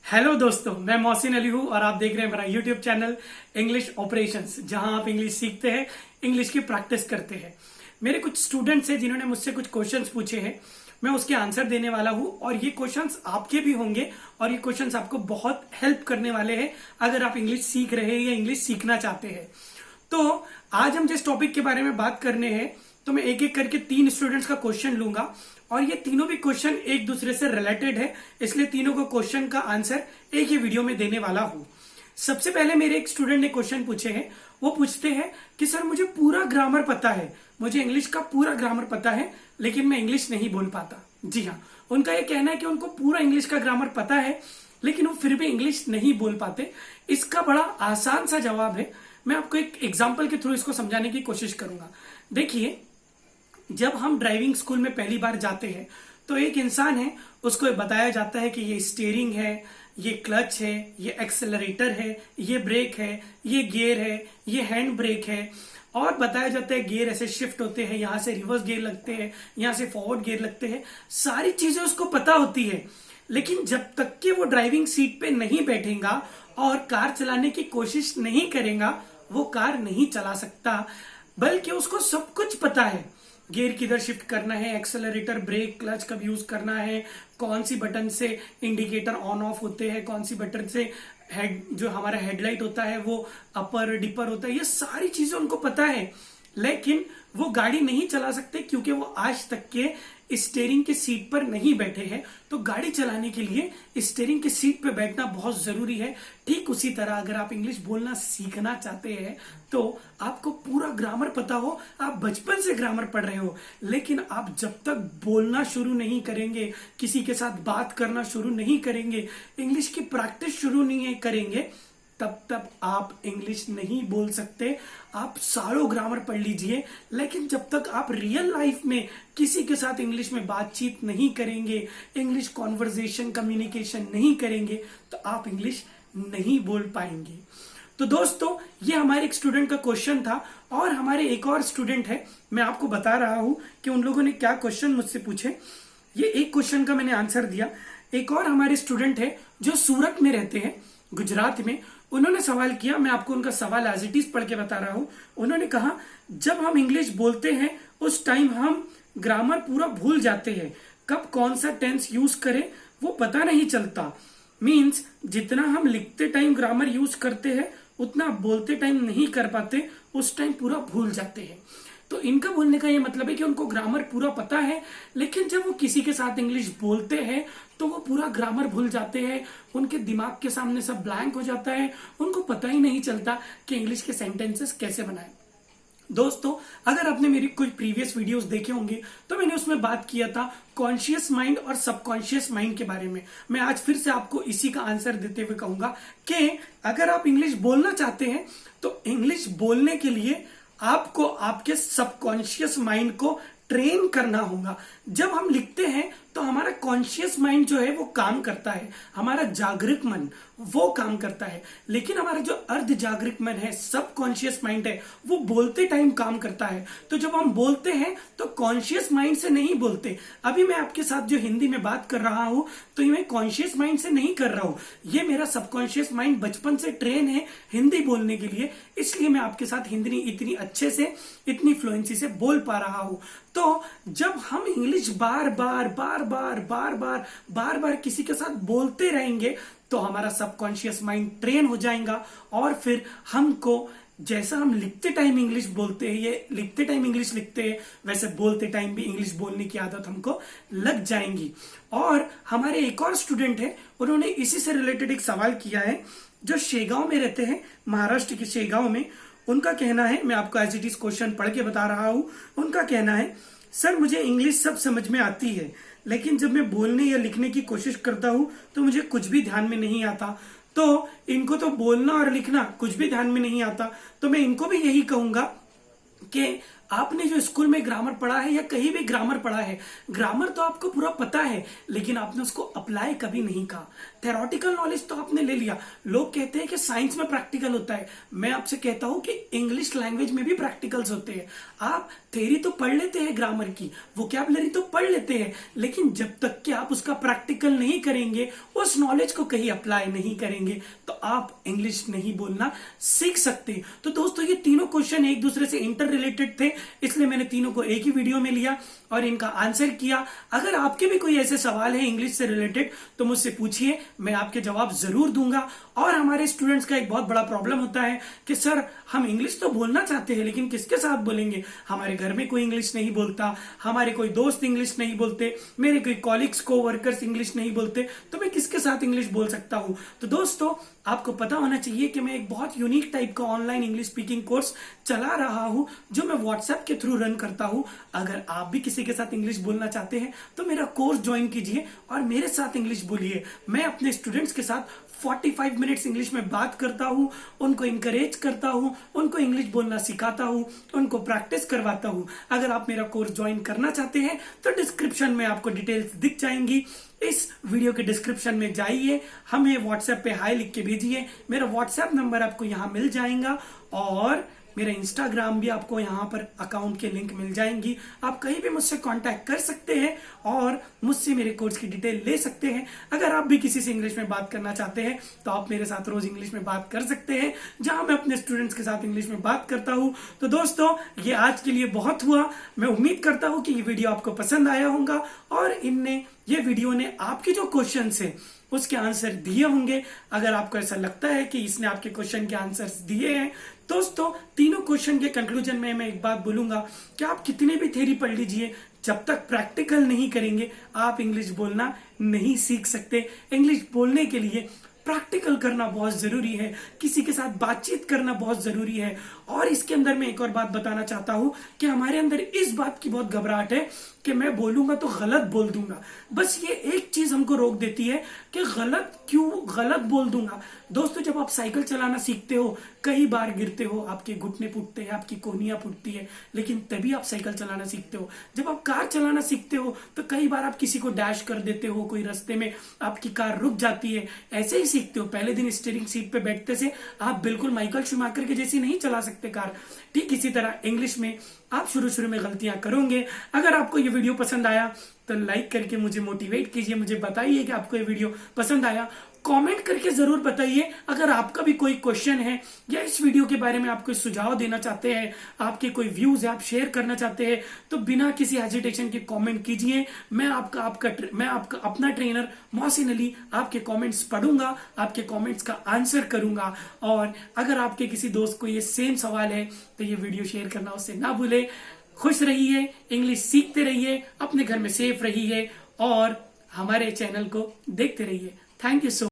Hello दोस्तों, मैं मोहसिन अली हूं और आप देख रहे हैं मेरा यूट्यूब चैनल इंग्लिश ऑपरेशंस, जहां आप इंग्लिश सीखते हैं, इंग्लिश की प्रैक्टिस करते हैं। मेरे कुछ स्टूडेंट्स हैं जिन्होंने मुझसे कुछ क्वेश्चंस पूछे हैं, मैं उसके आंसर देने वाला हूं और ये क्वेश्चंस आपके भी होंगे और ये क्वेश्चंस आपको बहुत हेल्प करने वाले हैं अगर आप इंग्लिश सीख रहे हैं या इंग्लिश सीखना चाहते हैं। तो आज हम जिस टॉपिक के बारे में बात करने हैं, तो मैं एक एक करके 3 स्टूडेंट्स का क्वेश्चन लूंगा और ये तीनों भी क्वेश्चन एक दूसरे से रिलेटेड है, इसलिए तीनों को क्वेश्चन का आंसर एक ही वीडियो में देने वाला हूं। सबसे पहले मेरे एक स्टूडेंट ने क्वेश्चन पूछे हैं। वो पूछते हैं कि सर मुझे पूरा ग्रामर पता है, मुझे इंग्लिश का पूरा ग्रामर पता है, लेकिन मैं इंग्लिश नहीं बोल पाता। जी हाँ, उनका ये कहना है कि उनको पूरा इंग्लिश का ग्रामर पता है, लेकिन वो फिर भी इंग्लिश नहीं बोल पाते। इसका बड़ा आसान सा जवाब है, मैं आपको एक एग्जाम्पल के थ्रू इसको समझाने की कोशिश करूंगा। देखिए, जब हम ड्राइविंग स्कूल में पहली बार जाते हैं तो एक इंसान है, उसको बताया जाता है कि ये स्टीयरिंग है, ये क्लच है, ये एक्सेलरेटर है, ये ब्रेक है, ये गियर है, ये हैंड ब्रेक है, और बताया जाता है गियर ऐसे शिफ्ट होते हैं, यहां से रिवर्स गियर लगते हैं, यहां से फॉरवर्ड गियर लगते हैं। सारी चीजें उसको पता होती है, लेकिन जब तक कि वो ड्राइविंग सीट पे नहीं बैठेगा और कार चलाने की कोशिश नहीं करेगा, वो कार नहीं चला सकता। बल्कि उसको सब कुछ पता है, गियर किधर शिफ्ट करना है, एक्सेलरेटर, ब्रेक, क्लच कब यूज करना है, कौन सी बटन से इंडिकेटर ऑन ऑफ होते हैं, कौन सी बटन से हेड जो हमारा हेडलाइट होता है वो अपर डिपर होता है, ये सारी चीजें उनको पता है। लेकिन वो गाड़ी नहीं चला सकते क्योंकि वो आज तक के स्टीयरिंग की सीट पर नहीं बैठे हैं। तो गाड़ी चलाने के लिए स्टीयरिंग की सीट पर बैठना बहुत जरूरी है। ठीक उसी तरह अगर आप इंग्लिश बोलना सीखना चाहते हैं तो आपको पूरा ग्रामर पता हो, आप बचपन से ग्रामर पढ़ रहे हो, लेकिन आप जब तक बोलना शुरू नहीं करेंगे, किसी के साथ बात करना शुरू नहीं करेंगे, इंग्लिश की प्रैक्टिस शुरू नहीं करेंगे, तब तक आप इंग्लिश नहीं बोल सकते। आप सालों ग्रामर पढ़ लीजिए, लेकिन जब तक आप रियल लाइफ में किसी के साथ इंग्लिश में बातचीत नहीं करेंगे, इंग्लिश कॉन्वर्जेशन कम्युनिकेशन नहीं करेंगे, तो आप इंग्लिश नहीं बोल पाएंगे। तो दोस्तों, ये हमारे एक स्टूडेंट का क्वेश्चन था और हमारे एक और स्टूडेंट है, मैं आपको बता रहा हूं कि उन लोगों ने क्या क्वेश्चन मुझसे पूछे। ये एक क्वेश्चन का मैंने आंसर दिया। एक और हमारे स्टूडेंट है जो सूरत में रहते हैं, गुजरात में। उन्होंने सवाल किया, मैं आपको उनका सवाल एज इट इज पढ़ के बता रहा हूं। उन्होंने कहा, जब हम इंग्लिश बोलते हैं उस टाइम हम ग्रामर पूरा भूल जाते हैं, कब कौन सा टेंस यूज करें वो पता नहीं चलता। मीन्स जितना हम लिखते टाइम ग्रामर यूज करते हैं उतना बोलते टाइम नहीं कर पाते, उस टाइम पूरा भूल जाते हैं। तो इनका बोलने का ये मतलब है कि उनको ग्रामर पूरा पता है, लेकिन जब वो किसी के साथ इंग्लिश बोलते हैं तो वो पूरा ग्रामर भूल जाते हैं, उनके दिमाग के सामने सब ब्लैंक हो जाता है, उनको पता ही नहीं चलता कि इंग्लिश के सेंटेंसेस कैसे बनाएं। दोस्तों, अगर आपने मेरी कोई प्रीवियस वीडियोस देखे होंगे तो मैंने उसमें बात किया था कॉन्शियस माइंड और सबकॉन्शियस माइंड के बारे में। मैं आज फिर से आपको इसी का आंसर देते हुए कहूंगा कि अगर आप इंग्लिश बोलना चाहते हैं तो इंग्लिश बोलने के लिए आपको आपके सबकॉन्शियस माइंड को ट्रेन करना होगा। जब हम लिखते हैं तो हमारा कॉन्शियस माइंड जो है वो काम करता है, हमारा जागरूक मन वो काम करता है, लेकिन हमारा जो अर्ध जागरूक मन है, सब कॉन्शियस माइंड है, वो बोलते टाइम काम करता है। तो जब हम बोलते हैं तो कॉन्शियस माइंड से नहीं बोलते। अभी मैं आपके साथ जो हिंदी में बात कर रहा हूं तो ये मैं कॉन्शियस माइंड से नहीं कर रहा हूं, ये मेरा सबकॉन्शियस माइंड बचपन से ट्रेन है हिंदी बोलने के लिए, इसलिए मैं आपके साथ हिंदी इतनी अच्छे से, इतनी फ्लुएंसी से बोल पा रहा हूं। तो जब हम इंग्लिश बार बार बार बार बार बार बार बार किसी के साथ बोलते रहेंगे तो हमारा सबकॉन्शियस माइंड ट्रेन हो जाएगा और फिर हमको जैसा हम लिखते टाइम इंग्लिश बोलते हैं, ये लिखते टाइम इंग्लिश लिखते हैं, वैसे बोलते टाइम भी इंग्लिश बोलने की आदत हमको लग जाएंगी। और हमारे एक और स्टूडेंट है, उन्होंने इसी से रिलेटेड एक सवाल किया है, जो शेगांव में रहते हैं, महाराष्ट्र के शेगांव में। उनका कहना है, मैं आपको एज इट इज क्वेश्चन पढ़ के बता रहा हूं। उनका कहना है, सर मुझे इंग्लिश सब समझ में आती है, लेकिन जब मैं बोलने या लिखने की कोशिश करता हूं तो मुझे कुछ भी ध्यान में नहीं आता। तो इनको तो बोलना और लिखना कुछ भी ध्यान में नहीं आता। तो मैं इनको भी यही कहूंगा कि आपने जो स्कूल में ग्रामर पढ़ा है या कहीं भी ग्रामर पढ़ा है, ग्रामर तो आपको पूरा पता है, लेकिन आपने उसको अप्लाई कभी नहीं कहा। थेरोटिकल नॉलेज तो आपने ले लिया। लोग कहते हैं कि साइंस में प्रैक्टिकल होता है, मैं आपसे कहता हूं कि इंग्लिश लैंग्वेज में भी प्रैक्टिकल्स होते हैं। आप थ्योरी तो पढ़ लेते हैं ग्रामर की, वोकैबुलरी तो पढ़ लेते हैं, लेकिन जब तक कि आप उसका प्रैक्टिकल नहीं करेंगे, उस नॉलेज को कहीं अप्लाई नहीं करेंगे, तो आप इंग्लिश नहीं बोलना सीख सकते। तो दोस्तों, ये तीनों क्वेश्चन एक दूसरे से इंटर रिलेटेड थे, इसलिए मैंने तीनों को एक ही वीडियो में लिया और इनका आंसर किया। अगर आपके भी कोई ऐसे सवाल है इंग्लिश से रिलेटेड तो मुझसे पूछिए, मैं आपके जवाब जरूर दूंगा। और हमारे स्टूडेंट्स का एक बहुत बड़ा प्रॉब्लम होता है कि सर, हम इंग्लिश तो बोलना चाहते हैं, लेकिन किसके साथ बोलेंगे? हमारे घर में कोई इंग्लिश नहीं बोलता, हमारे कोई दोस्त इंग्लिश नहीं बोलते, मेरे कोई कॉलिग्स को वर्कर्स इंग्लिश नहीं बोलते, तो मैं किसके साथ इंग्लिश बोल सकता हूं? तो दोस्तों, आपको पता होना चाहिए कि मैं एक बहुत यूनिक टाइप का ऑनलाइन इंग्लिश स्पीकिंग कोर्स चला रहा हूं, जो मैं व्हाट्सएप के थ्रू रन करता हूं। अगर आप भी किसी के साथ इंग्लिश बोलना चाहते हैं तो मेरा कोर्स ज्वाइन कीजिए और मेरे साथ इंग्लिश बोलिए। मैं अपने स्टूडेंट्स के साथ 45 मिनट्स इंग्लिश में बात करता हूं, उनको इंकरेज करता हूं, उनको इंग्लिश बोलना सिखाता हूं, उनको प्रैक्टिस करवाता हूं। अगर आप मेरा कोर्स ज्वाइन करना चाहते हैं तो डिस्क्रिप्शन में आपको डिटेल्स दिख जाएंगी। इस वीडियो के डिस्क्रिप्शन में जाइए, हमें व्हाट्सएप पे हाई लिख के भेजिए। मेरा व्हाट्सएप नंबर आपको यहाँ मिल जाएगा और मेरा इंस्टाग्राम भी आपको यहाँ पर अकाउंट के लिंक मिल जाएंगी। आप कहीं भी मुझसे कांटेक्ट कर सकते हैं और मुझसे मेरे कोर्स की डिटेल ले सकते हैं। अगर आप भी किसी से इंग्लिश में बात करना चाहते हैं तो आप मेरे साथ रोज इंग्लिश में बात कर सकते हैं, जहां मैं अपने स्टूडेंट्स के साथ इंग्लिश में बात करता हूं। तो दोस्तों, ये आज के लिए बहुत हुआ। मैं उम्मीद करता हूं कि ये वीडियो आपको पसंद आया होगा और ये वीडियो ने आपके जो क्वेश्चन है उसके आंसर दिए होंगे। अगर आपको ऐसा लगता है कि इसने आपके क्वेश्चन के आंसर्स दिए हैं, दोस्तों, तीनों क्वेश्चन के कंक्लूजन में मैं एक बात बोलूंगा कि आप कितने भी थ्योरी पढ़ लीजिए, जब तक प्रैक्टिकल नहीं करेंगे आप इंग्लिश बोलना नहीं सीख सकते। इंग्लिश बोलने के लिए प्रैक्टिकल करना बहुत जरूरी है, किसी के साथ बातचीत करना बहुत जरूरी है। और इसके अंदर मैं एक और बात बताना चाहता हूं कि हमारे अंदर इस बात की बहुत घबराहट है कि मैं बोलूंगा तो गलत बोल दूंगा। बस ये एक चीज हमको रोक देती है कि गलत बोल दूंगा। दोस्तों, जब आप साइकिल चलाना सीखते हो, कई बार गिरते हो, आपके घुटने फूटते हैं, आपकी कोहनियां फूटती है, लेकिन तभी आप साइकिल चलाना सीखते हो। जब आप कार चलाना सीखते हो तो कई बार आप किसी को डैश कर देते हो, कोई रास्ते में आपकी कार रुक जाती है। ऐसे ही सीखते हो। पहले दिन स्टीयरिंग सीट पे बैठते से आप बिल्कुल माइकल शूमाकर के जैसी नहीं चला सकते कार। ठीक इसी तरह इंग्लिश में आप शुरू में गलतियां करोगे। अगर आपको ये वीडियो पसंद आया तो लाइक करके मुझे मोटिवेट कीजिए, मुझे बताइए कि आपको ये वीडियो पसंद आया। कमेंट करके जरूर बताइए अगर आपका भी कोई क्वेश्चन है या इस वीडियो के बारे में आप कोई सुझाव देना चाहते हैं, आपके कोई व्यूज है, आप शेयर करना चाहते हैं, तो बिना किसी हेजिटेशन के कमेंट कीजिए। मैं आपका अपना ट्रेनर मोहसिन अली आपके कमेंट्स पढ़ूंगा, आपके कमेंट्स का आंसर करूंगा। और अगर आपके किसी दोस्त को ये सेम सवाल है तो ये वीडियो शेयर करना उससे ना भूले। खुश रहिए, इंग्लिश सीखते रहिए, अपने घर में सेफ रहिए और हमारे चैनल को देखते रहिए। Thank you so much.